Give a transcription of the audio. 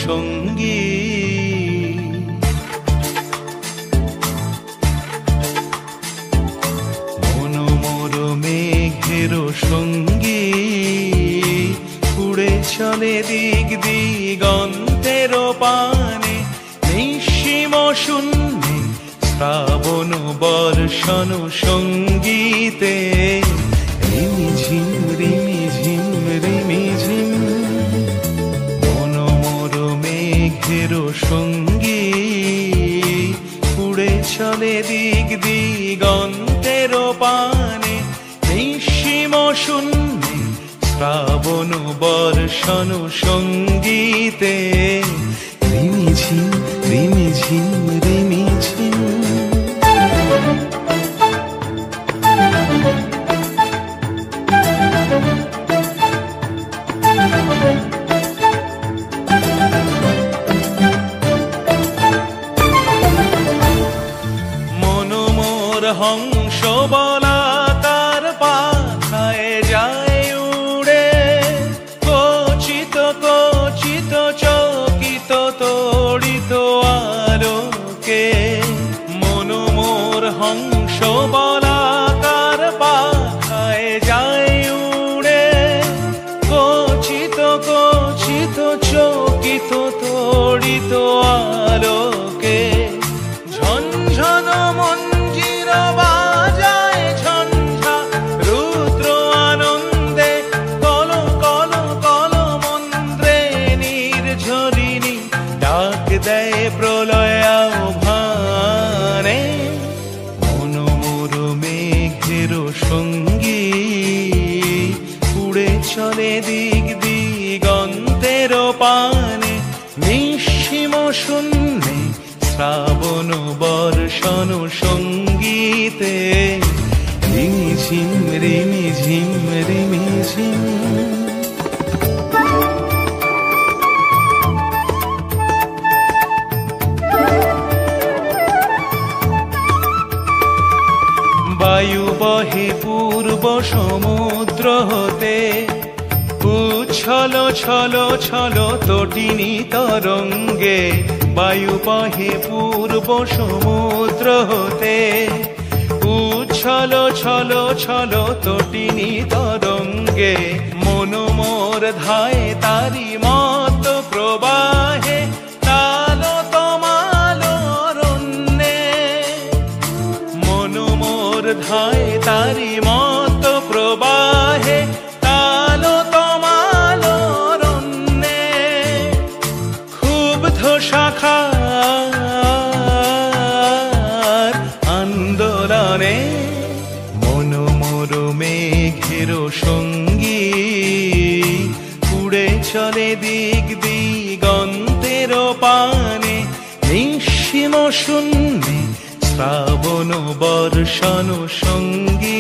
সঙ্গী। মনোমোর মেঘের সঙ্গী, উড়ে চলে দিক দিগন্তের পানে, নিঃসীম শূন্যে শ্রাবণ বর্ষণ সঙ্গীতে। রিমিঝিম রিমিঝিম রিমিঝিম, মনোমোর মেঘের সঙ্গী, উড়ে চলে দিক দিগন্তের পানে, নিঃসীম শূন্যে শ্রাবণ বর্ষণ সঙ্গীতে। রিমিঝিম রিমিঝিম রিমিঝিম। মনোমোর হংস বলাকার পাখায় যায় উড়ে, কচিত কচিত চকিত তড়িত আলোকে। মনোমোর হংস বলাকার পাখায় যায় উড়ে, কচিত কচিত চকিত তড়িত আলোকে। ঝনঝন মঞ্জির বাজায় ঝঞ্ঝা, রুদ্র আনন্দে কল কল কল মন্ত্রে নির্ঝরিণী ডাক দেয় প্রলয় আহ্বানে। মনোমোর মেঘের সঙ্গী, উড়ে চলে দিক দিগন্তের পানে, নিঃসীম শূন্যে শ্রাবণ বর্ষণ সঙ্গীতে। রিমিঝিম রিমিঝিম রিমিঝিম। বায়ু বহে পূর্ব সমুদ্র হতে, উচ্ছল ছল ছল তটিনী তরঙ্গে। বায়ু বহে পূর্ব সমুদ্র হতে, উচ্ছল ছল ছল তটিনী তরঙ্গে। মনোমোর ধায় তারি মত প্রবাহে, তালো তমালো অরণ্যে। মনোমোর ধায় তারি মত প্রবাহে, তালো তমালো অরণ্যে। ক্ষুব্ধ শাখার আন্দোলনে, মনোমোর মেঘের সঙ্গী, উড়ে চলে দিক দিগন্তের পানে, নিঃসীম শূন্যে শ্রাবণ বর্ষণ সঙ্গী।